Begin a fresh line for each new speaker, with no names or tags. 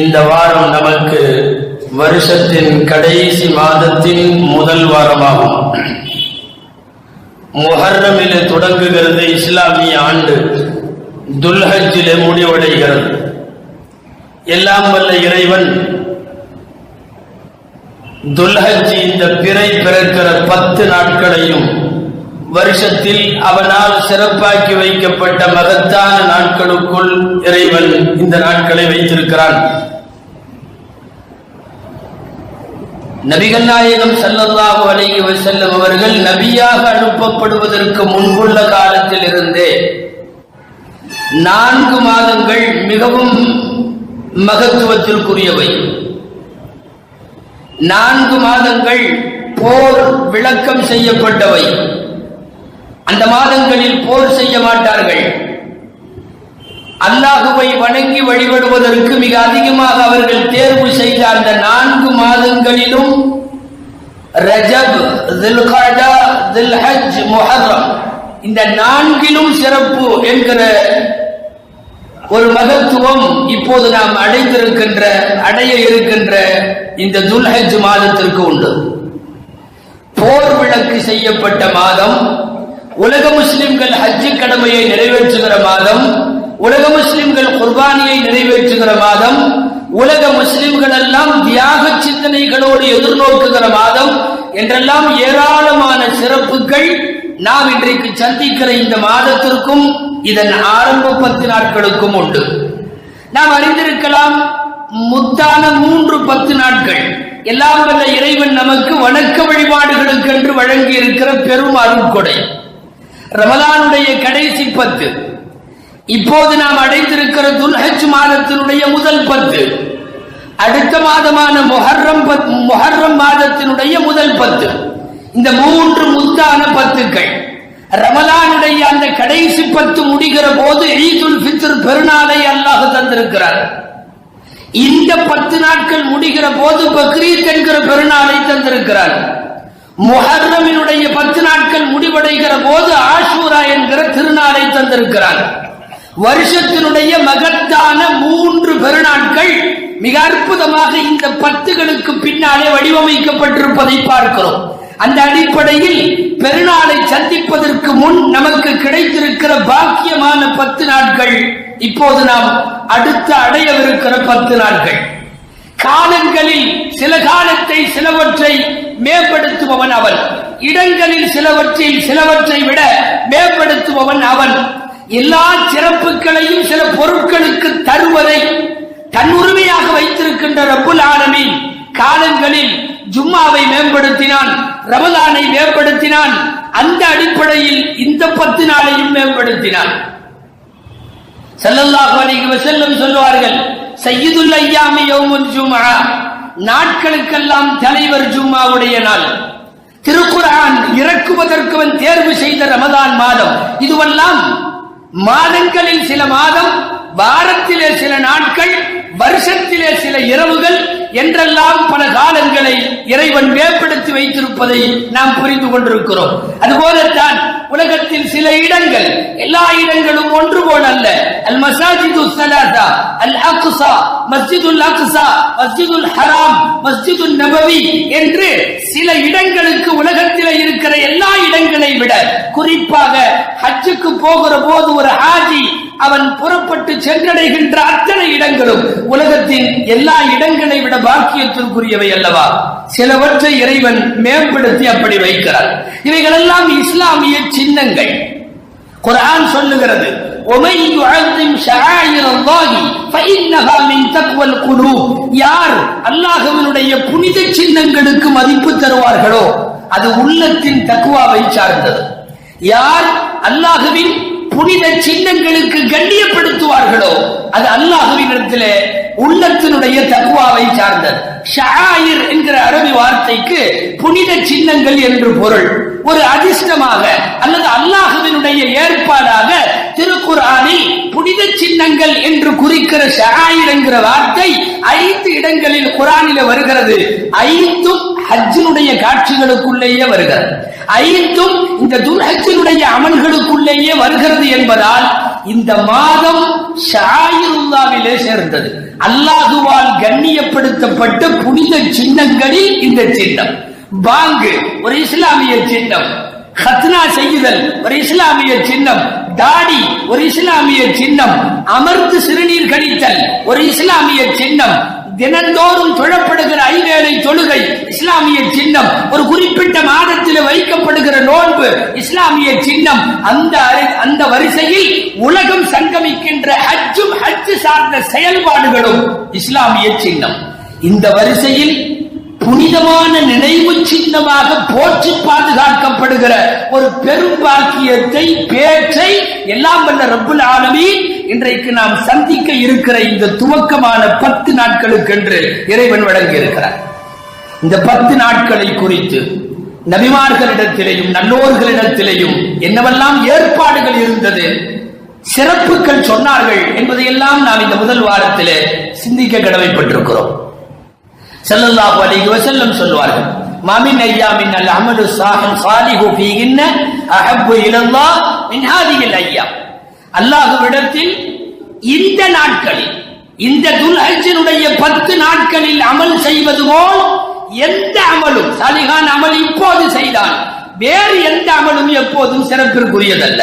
இந்த வாரம் நமக்கு வருஷத்தின் கடைசி மாதத்தின் முதல் வாரமாகும். முஹர்ரமிலே தொடங்குகிறது இஸ்லாமிய ஆண்டு, துல்ஹஜ்ஜிலே முடிவடைகிறது. எல்லாம் வல்ல இறைவன் துல்ஹஜ் இந்த பிறை பிறக்கிற 10 நாட்களையும் வருஷத்தில் அவனால் சிறப்பாக்கி வைக்கப்பட்ட மகத்தான நாட்களுக்குள் இறைவன் இந்த நாட்களை வைத்திருக்கிறான். நபிகள் நாயகம் ஸல்லல்லாஹு அலைஹி வஸல்லம் அவர்கள் நபியாக அனுப்பப்படுவதற்கு முன்புள்ள காலத்தில் இருந்தே 4 மாதங்கள் மிகவும் மகத்துவத்திற்குரியவை. 4 மாதங்கள் போர் விளக்கம் செய்யப்பட்டவை. அந்த மாதங்களில் போர் செய்ய மாட்டார்கள். அல்லாஹுவை வணங்கி வழிபடுவதற்கு மிக அதிகமாக அவர்கள் தேர்வு செய்த அந்த 4 மாதங்களிலும் ரஜப், துல்கஅதா, துல்ஹஜ், முஹர்ரம் இந்த 4லும் சிறப்பு என்கிற ஒரு மகத்துவம் இப்போது நாம் அடைய இருக்கின்ற இந்த துல்ஹஜ் மாதத்திற்கு உண்டு. போர் விளக்கு செய்யப்பட்ட மாதம், உலக முஸ்லிம்கள் ஹஜ் கடமையை நிறைவேற்றுகிற மாதம், உலக முஸ்லிம்கள் குர்பானியை நிறைவேற்றுகிற மாதம், உலக முஸ்லிம்கள் எல்லாம் தியாக சிந்தனைகளோடு எதிர்நோக்குகிற மாதம் என்றெல்லாம் ஏராளமான சிறப்புகள் நாம் இன்றைக்கு சந்திக்கிற இந்த மாதத்திற்கும் இதன் ஆரம்ப 10 நாட்களுக்கும் உண்டு. நாம் அறிந்திருக்கலாம், முத்தான 3 10 நாட்கள் எல்லாம் வல்ல இறைவன் நமக்கு வணக்க வழிபாடுகளுக்கு என்று வழங்கி இருக்கிற பெரும் அருட்கொடை. ரமலானுடைய கடைசி 10, இப்போது நாம் அடைந்திருக்கிற துல்ஹஜ் மாதத்தினுடைய முதல் 10, அடுத்த மாதமான முஹர்ரம் மாதத்தினுடைய முதல் 10, இந்த 3 முத்தான 10கள் ரமலானுடைய அந்த கடைசி 10 முடிகிற போது ஈதுல் ஃபித்ர் பெருநாளை அல்லாஹ் தந்திருக்கிறார். இந்த 10 நாட்கள் முடிகிற போது பக்ரீத் என்கிற பெருநாளை தந்திருக்கிறார். முஹர்ரமினுடைய 10 நாட்கள் முடிவடைகிற போது ஆஷூரா என்கிற திருநாளை தந்திருக்கிறார். வருஷத்தினுடைய மகத்தான 3 பெருநாட்கள் மிக அற்புதமாக இந்த 10களுக்கு பின்னாலே வடிவமைக்கப்பட்டிருப்பதை பார்க்கிறோம். அந்த அடிப்படையில் பெருநாளை சந்திப்பதற்கு முன் நமக்கு கிடைத்திருக்கிற பாக்கியமான 10 நாட்கள் இப்போது நாம் அடுத்து அடையவிருக்கிற 10 நாட்கள். காலங்களில் சில காலத்தை சிலவற்றை மேம்படுத்துபவன் அவன், இடங்களில் சிலவற்றை விட மேம்படுத்துபவன் அவன். எல்லா சிறப்புகளையும் சில பொருட்களுக்கு தருவதை தன் உரிமையாக வைத்திருக்கின்ற ரப்புல் ஆலமீன் காலங்களில் ஜும்மாவை மேம்படுத்தினான், ரமலானை மேம்படுத்தினான். அந்த அடிப்படையில் இந்த 10 நாளையும் மேம்படுத்தினான். ஸல்லல்லாஹு அலைஹி வஸல்லம் சொல்வார்கள், சய்யிதுல் அய்யாமி யௌமுல் ஜும்ஆ, நாட்களுக்கெல்லாம் தலைவர் ஜும்மாவுடைய நாள். திருக்குர்ஆன் இறக்குவதற்கு தேர்வு செய்த ரமலான் மாதம். இதுவெல்லாம் மாதங்களில் சில மாதம், வாரத்திலே சில நாட்கள், வருஷத்திலே சில இரவுகள் என்றெல்லாம் பல காலங்களை இறைவன் மேம்படுத்தி வைத்திருப்பதை நாம் புரிந்து கொண்டிருக்கிறோம். அதுபோலத்தான் உலகத்தில் சில இடங்கள், எல்லா இடங்களும் ஒன்று போல் அல்ல. அல் மசாஜிது ஸலாஸா, அல் அக்ஸா, மஸ்ஜிதுல் அக்ஸா, மஸ்ஜிதுல் ஹராம், மஸ்ஜிதுல் நபவி என்று சில இடங்களுக்கு உலகத்தில் இருக்கிற எல்லா இடங்களை விட குறிப்பாக ஹஜ்ஜுக்கு போகிற போது ஒரு ஹாஜி அவன் புறப்பட்டு சென்றடைகின்ற அத்தனை இடங்களும் உலகத்தின் எல்லா இடங்களை விட பாக்கியத்திற்குரியவை அல்லவா? சிலவற்றை இறைவன் மேம்படுத்தி அப்படி வைக்கிறார். இவைகளெல்லாம் இஸ்லாமிய சின்னங்கள். குர்ஆன் சொல்லுகிறது, وَمَن يُعَظِّمْ شَعَائِرَ اللَّهِ فَإِنَّهَا مِن تَقْوَى الْقُلُوبِ, யார் அல்லாஹ்வினுடைய புனித சின்னங்களுக்கு மதிப்பு தருவார்களோ அது உள்ளத்தின் தக்வாவை சார்ந்தது. யார் அல்லாஹ்வின் புனித சின்னங்களுக்கு கண்ணியப்படுத்துவார்களோ அது அல்லாஹ்வினிடத்திலே உள்ளத்தினுடைய தக்வாவை சார்ந்தது. ஷஆயிர் என்கிற அரபி வார்த்தைக்கு புனித சின்னங்கள் என்று பொருள். ஒரு அதிர்ஷ்டமாக அல்லது அல்லாஹ்வினுடைய ஏற்பாடாக திருக்குர்ஆனில் புனித சின்னங்கள் என்று குறிக்கிற ஷஆயிர் என்கிற வார்த்தை 5 இடங்களில் குர்ஆனிலே வருகிறது. 5ம் ஹஜ்ஜினுடைய காட்சிகளுக்குள்ளேயே வருகிறது. 5ம் இந்த துல்ஹஜ்ஜினுடைய அமல்களுக்குள்ளேயே வருகிறது என்பதால் இந்த மாதம் ஷஆயிருல்லாஹ்விலே சேர்ந்தது. அல்லாஹுவால் கண்ணியப்படுத்தப்பட்ட புனித சின்னங்களில் இந்த சின்னம். பாங்கு ஒரு இஸ்லாமிய சின்னம், ஹத்னா செய்யுதல் ஒரு இஸ்லாமிய சின்னம், தாடி ஒரு இஸ்லாமிய சின்னம், அமர்ந்து சிறுநீர் கழித்தல் ஒரு இஸ்லாமிய சின்னம், தினந்தோறும் தொழப்படுகிற ஐவேளை தொழுகை இஸ்லாமிய சின்னம், ஒரு குறிப்பிட்ட மாதத்தில் வைக்கப்படுகிற நோன்பு இஸ்லாமிய சின்னம். அந்த வரிசையில் உலகம் சங்கமிக்கின்ற ஹஜ்ஜும் ஹஜ் சார்ந்த செயல்பாடுகளும் இஸ்லாமிய சின்னம். இந்த வரிசையில் புனிதமான நினைவு சின்னமாக போற்றி பாதுகாக்கப்படுகிற ஒரு பெரும் பாக்கியத்தை, பேற்றை எல்லாம் வல்ல ரப்புல் ஆலமீன் இன்றைக்கு நாம் சந்திக்க இருக்கிற இந்த துவக்கமான 10 நாட்களுக்கென்று இறைவன் வழங்கி இருக்கிறார். இந்த 10 நாட்களை குறித்து நபிமார்களிடத்திலேயும் நல்லோர்களிடத்திலேயும் என்னவெல்லாம் ஏற்பாடுகள் இருந்தது, சிறப்புகள் சொன்னார்கள் என்பதையெல்லாம் நாம் இந்த முதல் வாரத்திலே சிந்திக்க கடமைப்பட்டிருக்கிறோம். ஸல்லல்லாஹு அலைஹி வஸல்லம் சொல்வார்கள், மாமின் ஐயாமின் அல் அமலு சாலிஹு ஃபீஹின்ன அஹப்பு இலல்லாஹ் மின் ஹாதிஹில் ஐயாம். அல்லாஹ்விடத்தில் இந்த நாட்களில், இந்த துல்ஹஜ்ஜினுடைய 10 நாட்களில் அமல் செய்வது போல் எந்த அமலும், சாலிஹான் அமல் இப்போது செய்தான் வேறு எந்த அமலும் எப்போதும் சிறப்பிற்குரியதல்ல.